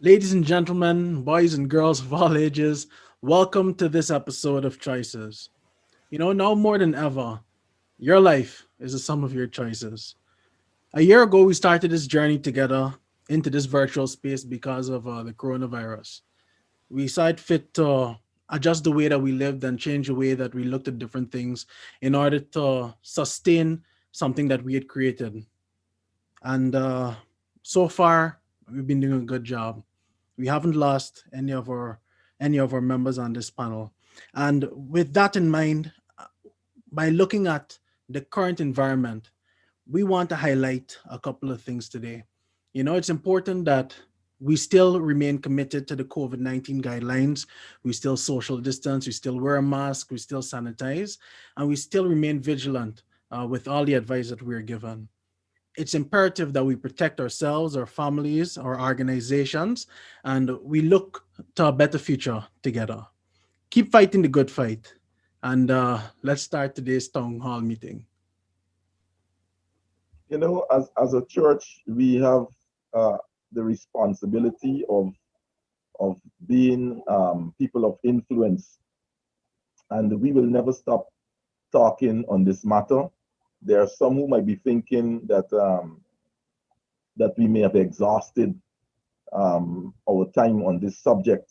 Ladies and gentlemen, boys and girls of all ages, welcome to this episode of Choices. Now more than ever, your life is the sum of your choices. A year ago, we started this journey together into this virtual space because of the coronavirus. We saw it fit to adjust the way that we lived and change the way that we looked at different things in order to sustain something that we had created. And so far, we've been doing a good job. We haven't lost any of our members on this panel. And with that in mind, by looking at the current environment, we want to highlight a couple of things today. It's important that we still remain committed to the COVID 19 guidelines. We still social distance, we still wear a mask, we still sanitize, and we still remain vigilant with all the advice that we're given. It's imperative that we protect ourselves, our families, our organizations, and we look to a better future together. Keep fighting the good fight. And let's start today's town hall meeting. As a church, we have uh, the responsibility of being people of influence, and we will never stop talking on this matter. There are some who might be thinking that we may have exhausted our time on this subject,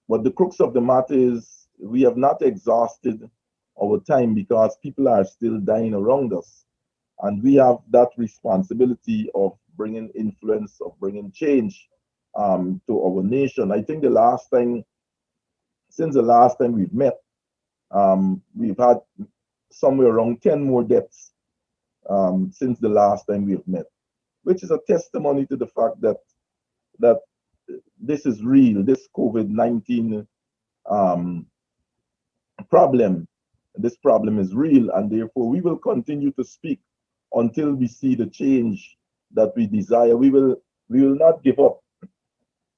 but the crux of the matter is we have not exhausted our time because people are still dying around us. And we have that responsibility of bringing influence, of bringing change to our nation. I think since the last time we've met, we've had somewhere around 10 more deaths since the last time we've met, which is a testimony to the fact that this is real. This COVID-19 um, problem, this problem is real, and therefore we will continue to speak until we see the change that we desire. We will not give up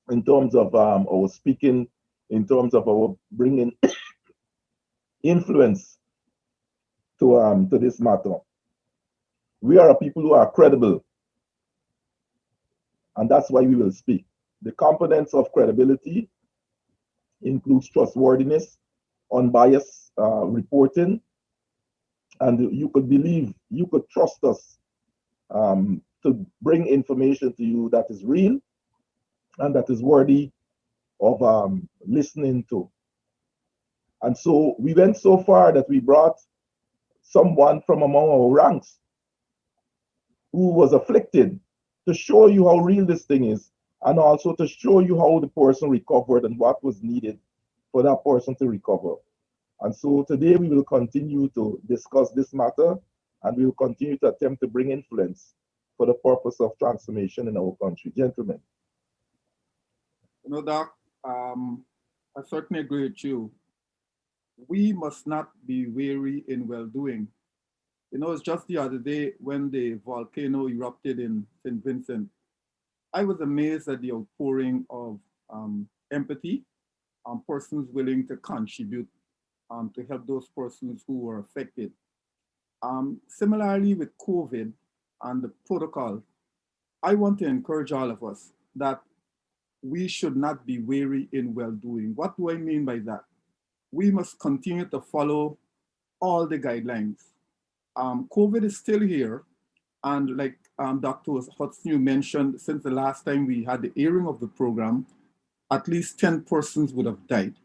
in terms of our speaking, in terms of our bringing influence to this matter. We are a people who are credible, and that's why we will speak. The components of credibility includes trustworthiness, unbiased reporting, and you could trust us to bring information to you that is real and that is worthy of listening to. And so we went so far that we brought someone from among our ranks who was afflicted to show you how real this thing is, and also to show you how the person recovered and what was needed for that person to recover. And so today we will continue to discuss this matter, and we will continue to attempt to bring influence for the purpose of transformation in our country. Gentlemen. Doc, I certainly agree with you. We must not be weary in well doing. It's just the other day when the volcano erupted in St. Vincent. I was amazed at the outpouring of empathy, persons willing to contribute to help those persons who were affected. Similarly, with COVID and the protocol, I want to encourage all of us that we should not be weary in well doing. What do I mean by that? We must continue to follow all the guidelines. COVID is still here, and like Dr. Hudson, you mentioned, since the last time we had the airing of the program, at least 10 persons would have died.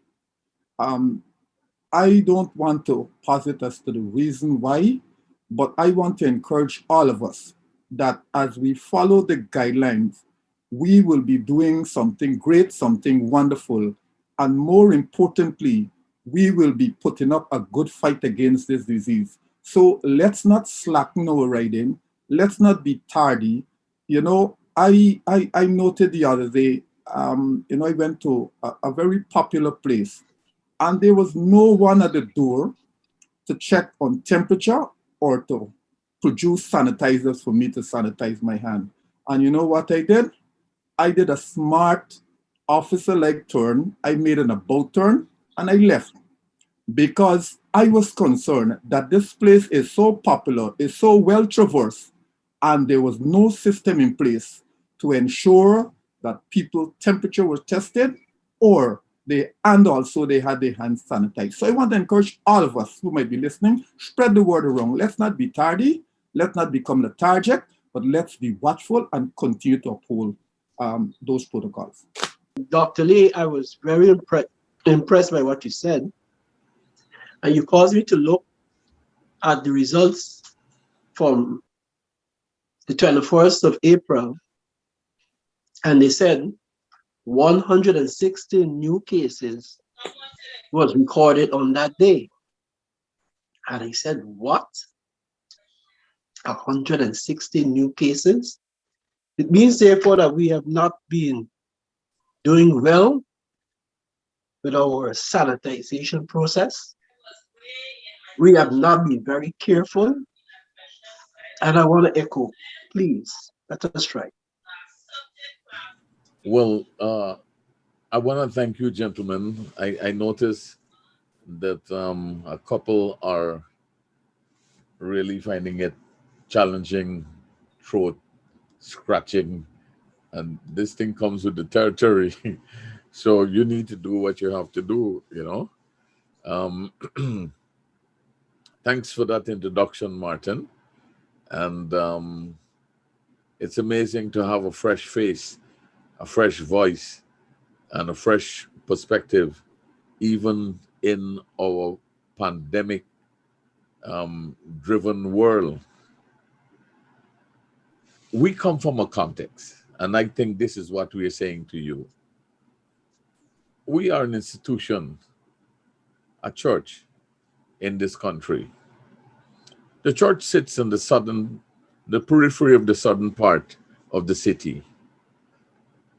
Um, I don't want to posit as to the reason why, but I want to encourage all of us that as we follow the guidelines, we will be doing something great, something wonderful, and more importantly, we will be putting up a good fight against this disease. So let's not slacken our riding. Let's not be tardy. I noted the other day, I went to a very popular place, and there was no one at the door to check on temperature or to produce sanitizers for me to sanitize my hand. And you know what I did? I did a smart officer like turn. I made an about turn and I left because I was concerned that this place is so popular, is so well traversed, and there was no system in place to ensure that people temperature was tested, or and also they had their hands sanitized. So I want to encourage all of us who might be listening, spread the word around. Let's not be tardy, let's not become lethargic, but let's be watchful and continue to uphold those protocols. Dr. Lee, I was very impressed by what you said. And you caused me to look at the results from the 21st of April. And they said 160 new cases was recorded on that day. And I said, what? 160 new cases? It means, therefore, that we have not been doing well with our sanitization process. We have not been very careful. And I want to echo, please, let us try. Well, I want to thank you, gentlemen. I noticed that a couple are really finding it challenging, throat scratching, and this thing comes with the territory. So you need to do what you have to do, you know. Thanks for that introduction, Martin. And it's amazing to have a fresh face, a fresh voice, and a fresh perspective, even in our pandemic driven world. We come from a context, and I think this is what we are saying to you. We are an institution, a church in this country. The church sits in the periphery of the southern part of the city.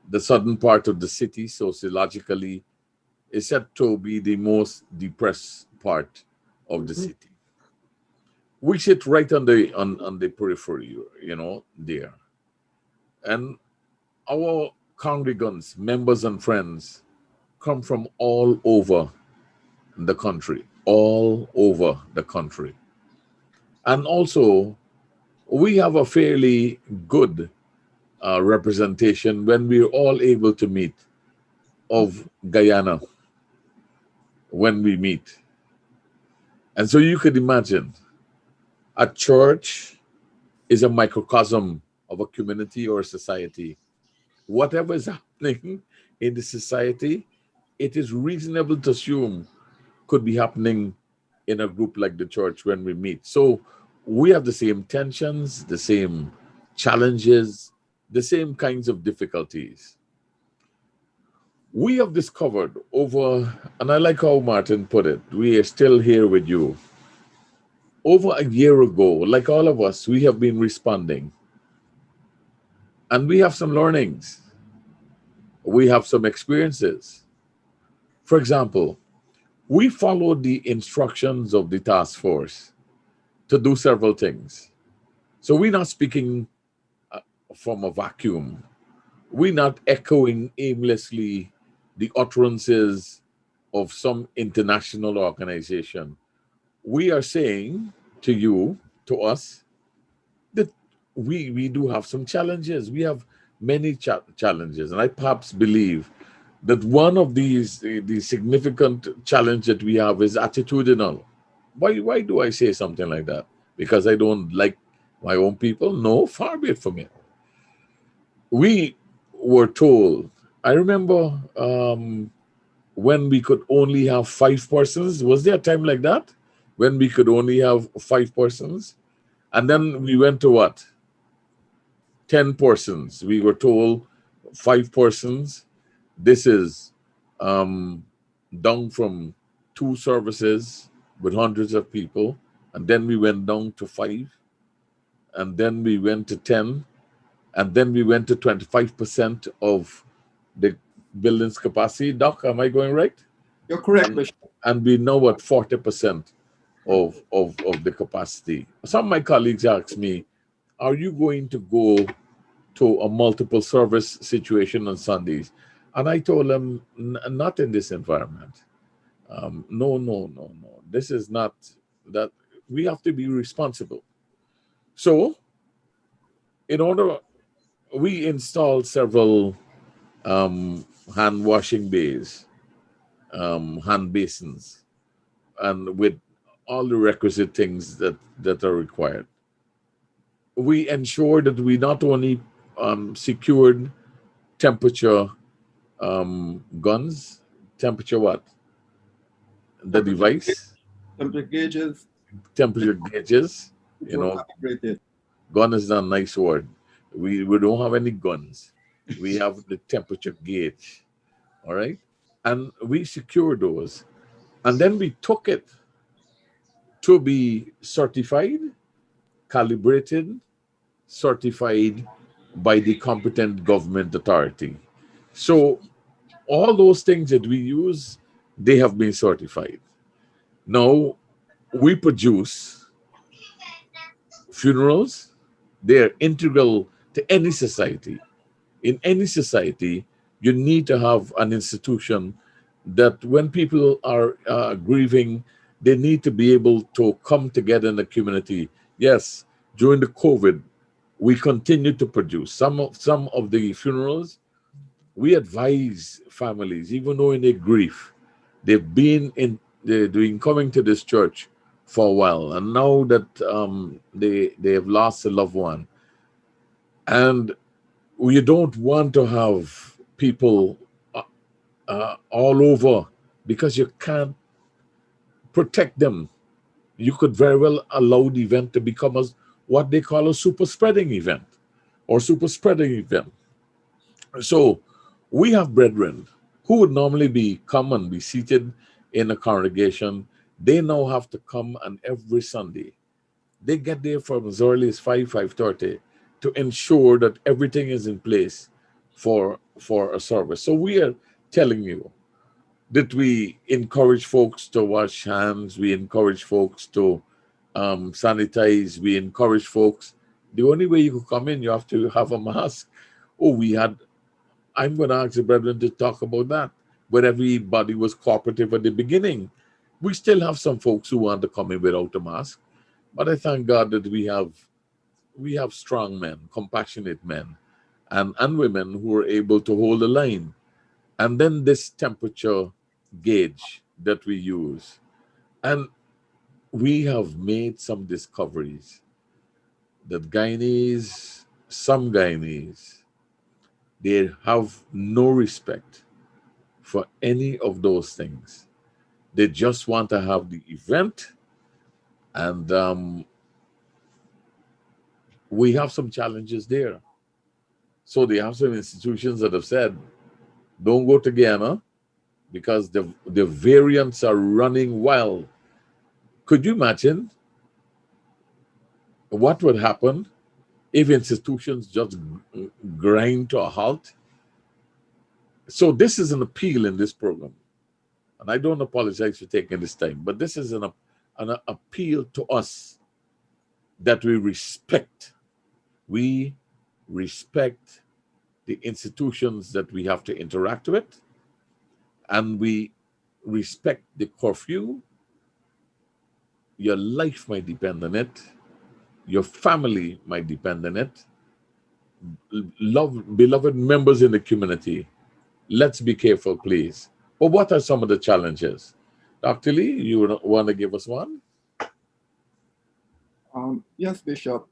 The southern part of the city, sociologically, is said to be the most depressed part of the city. We sit right on the periphery, you know, there. And our congregants, members and friends come from all over the country, all over the country. And also, we have a fairly good representation when we're all able to meet of Guyana when we meet. And so you could imagine a church is a microcosm of a community or a society. Whatever is happening in the society, it is reasonable to assume could be happening in a group like the church when we meet. So we have the same tensions, the same challenges, the same kinds of difficulties. We have discovered over, and I like how Martin put it, we are still here with you. Over a year ago, like all of us, we have been responding. And we have some learnings. We have some experiences. For example, we followed the instructions of the task force to do several things. So we're not speaking from a vacuum. We're not echoing aimlessly the utterances of some international organization. We are saying to you, to us, that we do have some challenges. We have many challenges. And I perhaps believe that one of these, the significant challenge that we have is attitudinal. Why do I say something like that? Because I don't like my own people? No, far be it from it. We were told, I remember when we could only have 5 persons. Was there a time like that? When we could only have 5 persons? And then we went to what? 10 persons. We were told 5 persons. This is down from 2 services with hundreds of people. And then we went down to 5. And then we went to 10. And then we went to 25% of the building's capacity. Doc, am I going right? You're correct, Bishop. And we know what 40% of the capacity. Some of my colleagues asked me, are you going to go to a multiple service situation on Sundays? And I told them, not in this environment. No. This is not that. We have to be responsible. So, in order, we installed several hand washing bays, hand basins, and with all the requisite things that are required. We ensure that we not only secured temperature guns, temperature what? The Temperature, device, temperature gauges, temperature gauges, which you were know, calibrated. gun is a nice word. We don't have any guns. We have the temperature gauge, all right? And we secure those. And then we took it to be certified, calibrated, certified by the competent government authority. So all those things that we use, they have been certified. Now we produce funerals, they're integral to any society. In any society, you need to have an institution that when people are grieving, they need to be able to come together in the community. Yes, during the COVID, we continue to produce some of the funerals. We advise families, even though in their grief, they've been coming to this church for a while, and now that they have lost a loved one, and you don't want to have people all over because you can't protect them. You could very well allow the event to become what they call a super spreading event or super spreading event. So we have brethren who would normally come and be seated in a congregation. They now have to come, and every Sunday they get there from as early as 5:30 to ensure that everything is in place for a service. So we are telling you that we encourage folks to wash hands, we encourage folks to sanitize, we encourage folks. The only way you could come in, you have to have a mask. Oh, I'm going to ask the brethren to talk about that. But everybody was cooperative at the beginning. We still have some folks who want to come in without a mask. But I thank God that we have strong men, compassionate men, and women who are able to hold the line. And then this temperature gauge that we use. And we have made some discoveries that some Guyanese, they have no respect for any of those things. They just want to have the event, and we have some challenges there. So they have some institutions that have said, don't go to Guyana because the variants are running wild. Could you imagine what would happen if institutions just grind to a halt? So this is an appeal in this program. And I don't apologize for taking this time, but this is an appeal to us that we respect the institutions that we have to interact with, and we respect the curfew. Your life might depend on it. Your family might depend on it. Beloved members in the community, let's be careful, please. But what are some of the challenges? Dr. Lee, you want to give us one? Yes, Bishop.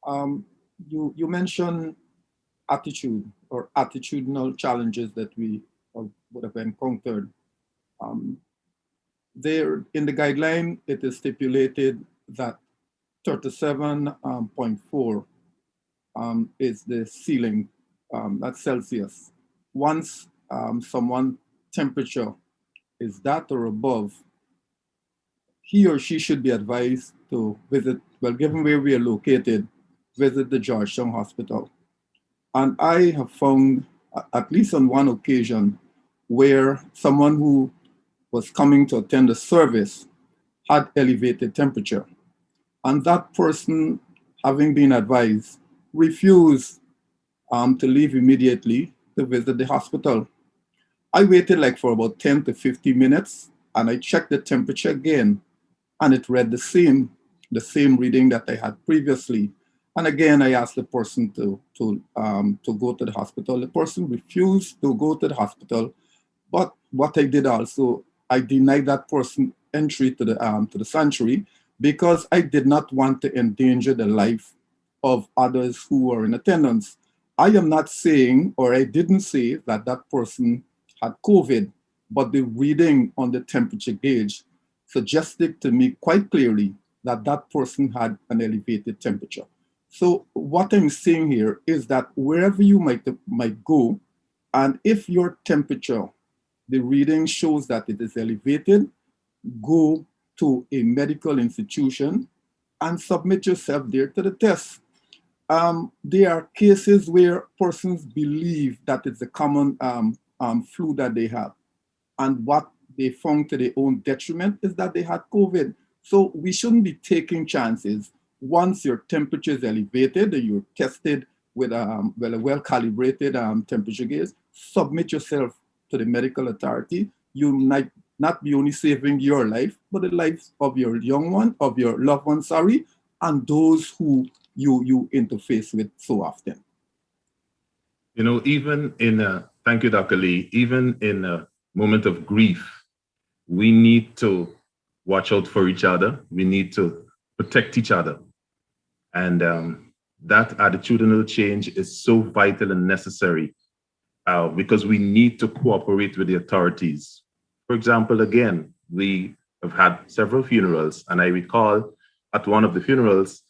You mentioned attitude or attitudinal challenges that we would have encountered. There in the guideline, it is stipulated that 37.4 is the ceiling, that's Celsius. Once someone temperature is that or above, he or she should be advised to visit, well, given where we are located, visit the Georgetown Hospital. And I have found, at least on one occasion, where someone who was coming to attend a service had elevated temperature. And that person, having been advised, refused to leave immediately to visit the hospital. I waited like for about 10 to 15 minutes, and I checked the temperature again, and it read the same reading that I had previously. And again, I asked the person to go to the hospital. The person refused to go to the hospital. But what I did also, I denied that person entry to the sanctuary because I did not want to endanger the life of others who were in attendance. I am not saying, or I didn't say that that person had COVID, but the reading on the temperature gauge suggested to me quite clearly that that person had an elevated temperature. So what I'm saying here is that wherever you might go, and if your temperature, the reading shows that it is elevated, go to a medical institution and submit yourself there to the test. There are cases where persons believe that it's a common flu that they have. And what they found to their own detriment is that they had COVID. So we shouldn't be taking chances. Once your temperature is elevated and you're tested with a well-calibrated temperature gauge, submit yourself to the medical authority. You might not be only saving your life, but the lives of your loved one, and those who you interface with so often. You know, even in thank you, Dr. Lee, even in a moment of grief, we need to watch out for each other. We need to protect each other. And that attitudinal change is so vital and necessary because we need to cooperate with the authorities. For example, again, we have had several funerals, and I recall at one of the funerals,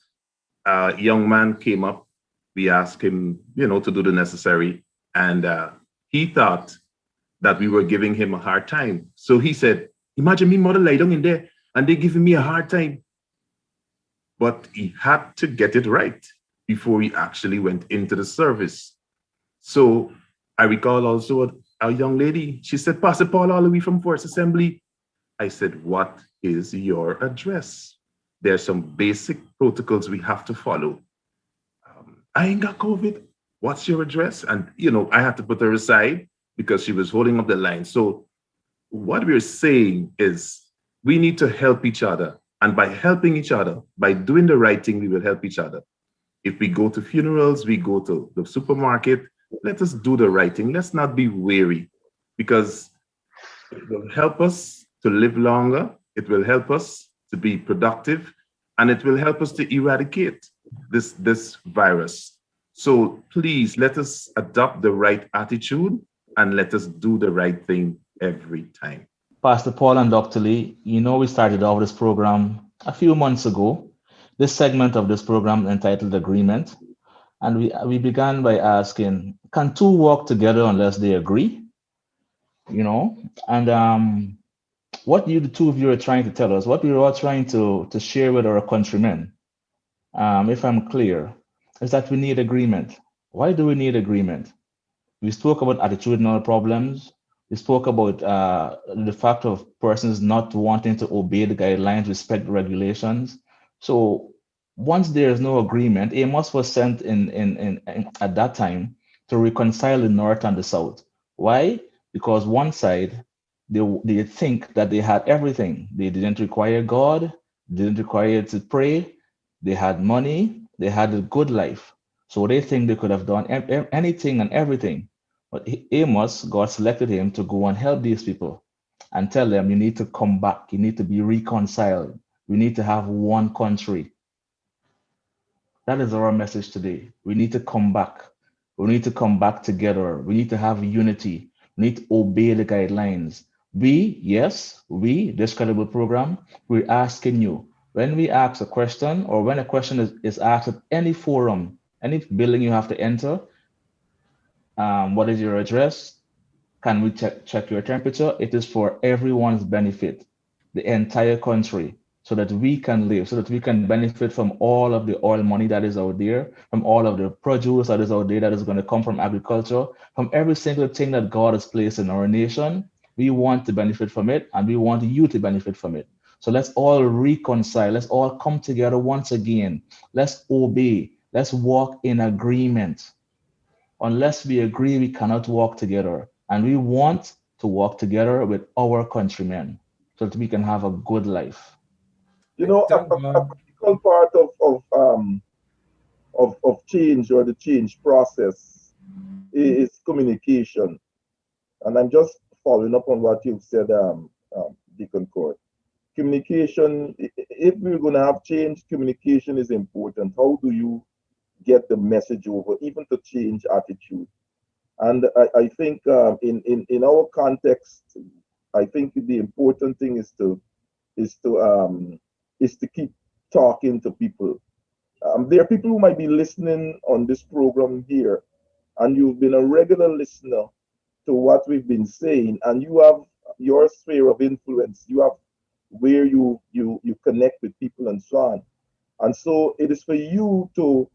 a young man came up. We asked him, to do the necessary, and he thought that we were giving him a hard time. So he said, "Imagine me mother lie down in there, and they giving me a hard time." But he had to get it right before he actually went into the service. So I recall also a young lady, she said, "Pastor Paul, all the way from Forest Assembly." I said, "What is your address?" There's some basic protocols we have to follow. "I ain't got COVID. What's your address?" And, I had to put her aside because she was holding up the line. So what we're saying is we need to help each other. And by helping each other, by doing the right thing, we will help each other. If we go to funerals, we go to the supermarket, let us do the right thing. Let's not be weary, because it will help us to live longer. It will help us to be productive, and it will help us to eradicate this virus. So please let us adopt the right attitude and let us do the right thing every time. Pastor Paul and Dr. Lee, we started off this program a few months ago. This segment of this program entitled Agreement. And we began by asking, can two walk together unless they agree? And what the two of you are trying to tell us, what we are all trying to share with our countrymen, if I'm clear, is that we need agreement. Why do we need agreement? We spoke about attitudinal problems. We spoke about the fact of persons not wanting to obey the guidelines, respect the regulations. So once there is no agreement, Amos was sent in at that time to reconcile the North and the South. Why? Because one side, they think that they had everything. They didn't require God, didn't require to pray. They had money, they had a good life. So they think they could have done anything and everything. But Amos, God selected him to go and help these people and tell them, you need to come back. You need to be reconciled. We need to have one country. That is our message today. We need to come back. We need to come back together. We need to have unity. We need to obey the guidelines. This credible program, we're asking you, when we ask a question or when a question is asked at any forum, any building you have to enter, what is your address? Can we check your temperature? It is for everyone's benefit, the entire country, so that we can live, so that we can benefit from all of the oil money that is out there, from all of the produce that is out there that is going to come from agriculture, from every single thing that God has placed in our nation. We want to benefit from it, and we want you to benefit from it. So let's all reconcile. Let's all come together once again. Let's obey. Let's walk in agreement. Unless we agree, we cannot walk together. And we want to walk together with our countrymen so that we can have a good life. A critical part of change or the change process is communication. And I'm just following up on what you've said, Deacon Court. Communication, if we're going to have change, communication is important. How do you get the message over, even to change attitude? And I think in our context, I think the important thing is to keep talking to people. There are people who might be listening on this program here, and you've been a regular listener to what we've been saying, and you have your sphere of influence. You have where you connect with people and so on. And so it is for you to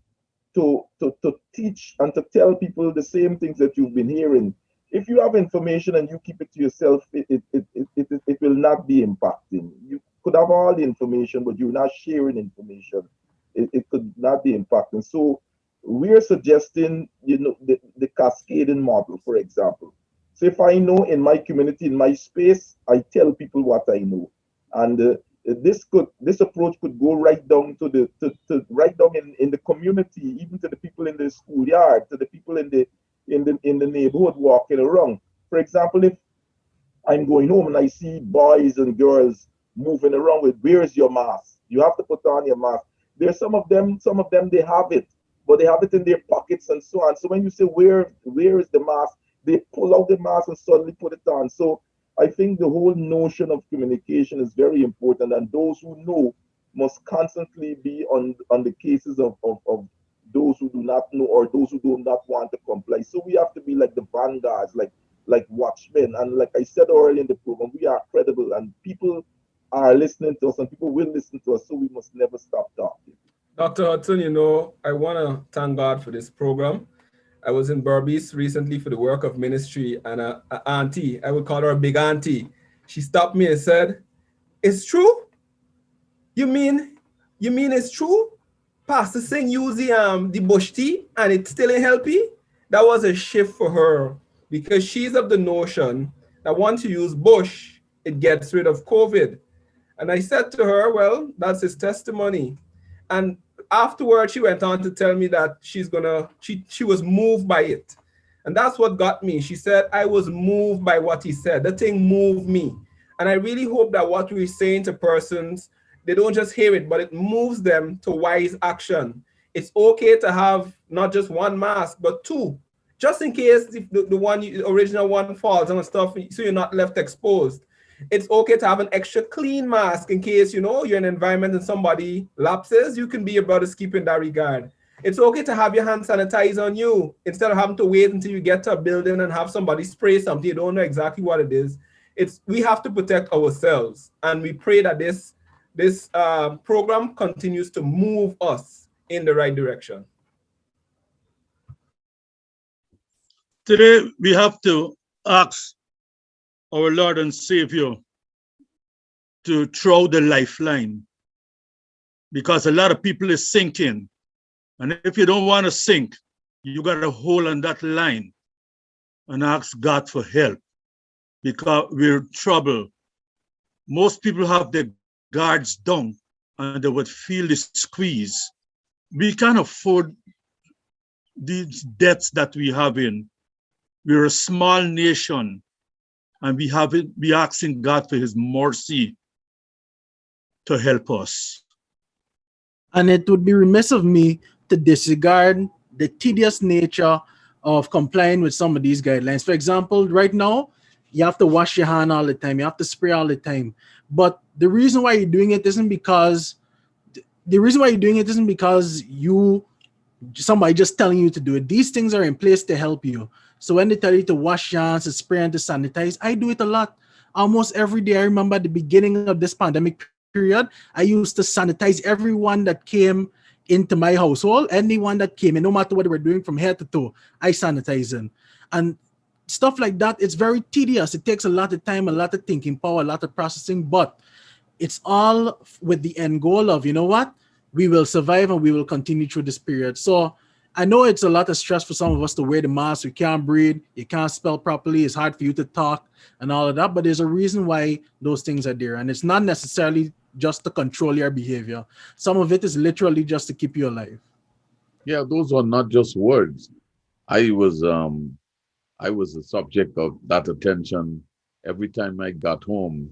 teach and to tell people the same things that you've been hearing. If you have information and you keep it to yourself, it will not be impacting. You could have all the information, but you're not sharing information. It could not be impacting. So we're suggesting, the cascading model, for example. So if I know in my community, in my space, I tell people what I know. And this approach could go right down to right down in the community, even to the people in the schoolyard, to the people in the neighborhood walking around. For example, if I'm going home and I see boys and girls moving around with, where's your mask? You have to put on your mask. There's some of them they have it, but they have it in their pockets and so on. So when you say where is the mask, they pull out the mask and suddenly put it on. So I think the whole notion of communication is very important, and those who know must constantly be on the cases of those who do not know or those who do not want to comply. So we have to be like the vanguards, like watchmen. And like I said earlier in the program, we are credible and people are listening to us and people will listen to us. So we must never stop talking. Dr. Hudson, I want to thank God for this program. I was in Berbice recently for the work of ministry, and a auntie, I would call her a big auntie, she stopped me and said, "It's true? You mean it's true? Pastor Singh used the bush tea and it still ain't healthy?" That was a shift for her, because she's of the notion that once you use bush, it gets rid of COVID. And I said to her, well, that's his testimony. And afterwards, she went on to tell me that she was moved by it. And that's what got me. She said, I was moved by what he said. The thing moved me. And I really hope that what we're saying to persons, they don't just hear it, but it moves them to wise action. It's okay to have not just one mask, but two, just in case the original one falls and stuff, so you're not left exposed. It's okay to have an extra clean mask in case, you're in an environment and somebody lapses, you can be your brother's keeper in that regard. It's okay to have your hand sanitizer on you instead of having to wait until you get to a building and have somebody spray something. You don't know exactly what it is. We have to protect ourselves. And we pray that this program continues to move us in the right direction. Today, we have to ask our Lord and Savior to throw the lifeline, because a lot of people is sinking. And if you don't want to sink, you got to hold on that line and ask God for help, because we're in trouble. Most people have their guards down and they would feel the squeeze. We can't afford these debts that we have in. We're a small nation, and we asking God for his mercy to help us. And it would be remiss of me to disregard the tedious nature of complying with some of these guidelines. For example, right now, you have to wash your hand all the time. You have to spray all the time. But the reason why you're doing it isn't because somebody just telling you to do it. These things are in place to help you. So when they tell you to wash your hands, to spray and to sanitize, I do it a lot. Almost every day. I remember at the beginning of this pandemic period, I used to sanitize everyone that came into my household. Anyone that came in, no matter what they were doing from head to toe, I sanitize them. And stuff like that, it's very tedious. It takes a lot of time, a lot of thinking power, a lot of processing, but it's all with the end goal of, we will survive and we will continue through this period. So I know it's a lot of stress for some of us to wear the mask. You can't breathe, you can't spell properly, it's hard for you to talk and all of that, but there's a reason why those things are there. And it's not necessarily just to control your behavior. Some of it is literally just to keep you alive. Yeah, those were not just words. I was the subject of that attention. Every time I got home,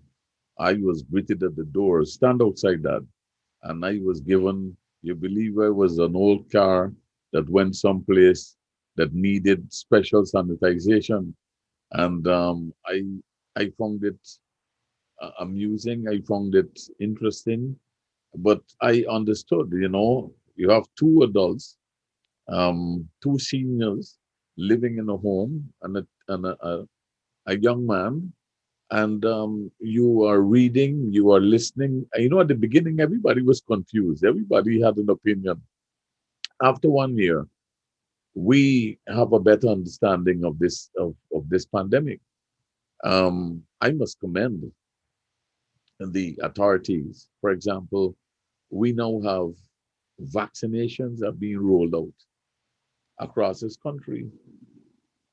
I was greeted at the door, stand outside that. And I was given, you believe I was an old car that went someplace that needed special sanitization. And I found it amusing. I found it interesting. But I understood, you have two adults, two seniors living in a home and a young man, and you are reading, you are listening. At the beginning, everybody was confused. Everybody had an opinion. After 1 year, we have a better understanding of this pandemic. I must commend the authorities. For example, we now have vaccinations are being rolled out across this country.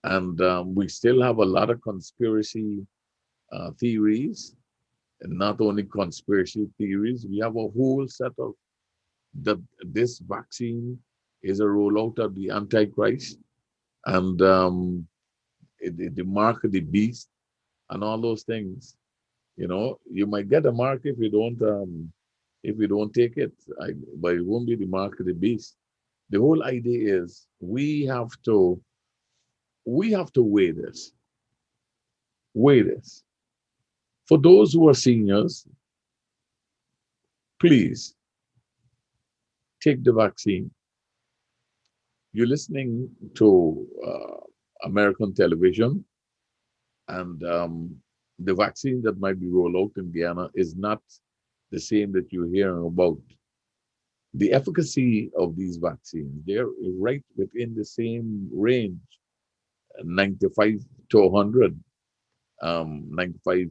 And we still have a lot of conspiracy theories, and not only conspiracy theories, we have a whole set of that this vaccine is a rollout of the Antichrist and the mark of the beast and all those things. You might get a mark if you don't take it, but it won't be the mark of the beast. The whole idea is we have to weigh this. Weigh this. For those who are seniors, please take the vaccine. You're listening to American television, and the vaccine that might be rolled out in Guyana is not the same that you're hearing about. The efficacy of these vaccines, they're right within the same range, 95 to 100, 95%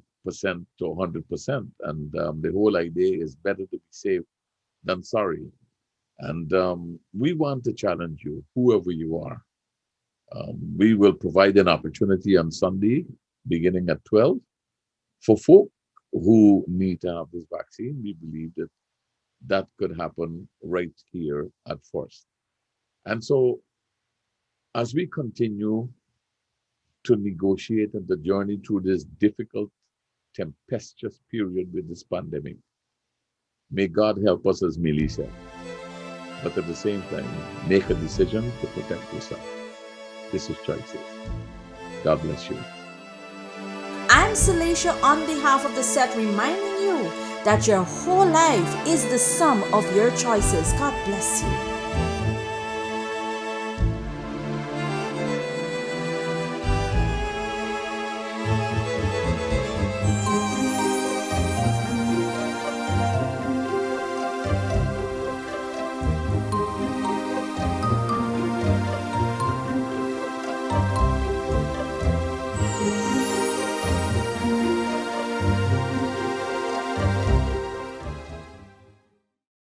to 100%. And the whole idea is better to be safe than sorry. And we want to challenge you, whoever you are. We will provide an opportunity on Sunday, beginning at 12, for folk who need to have this vaccine. We believe that could happen right here at First. And so, as we continue to negotiate and to journey through this difficult, tempestuous period with this pandemic, may God help us, as Millie said, but at the same time, make a decision to protect yourself. This is Choices. God bless you. I'm Celicia on behalf of the set, reminding you that your whole life is the sum of your choices. God bless you.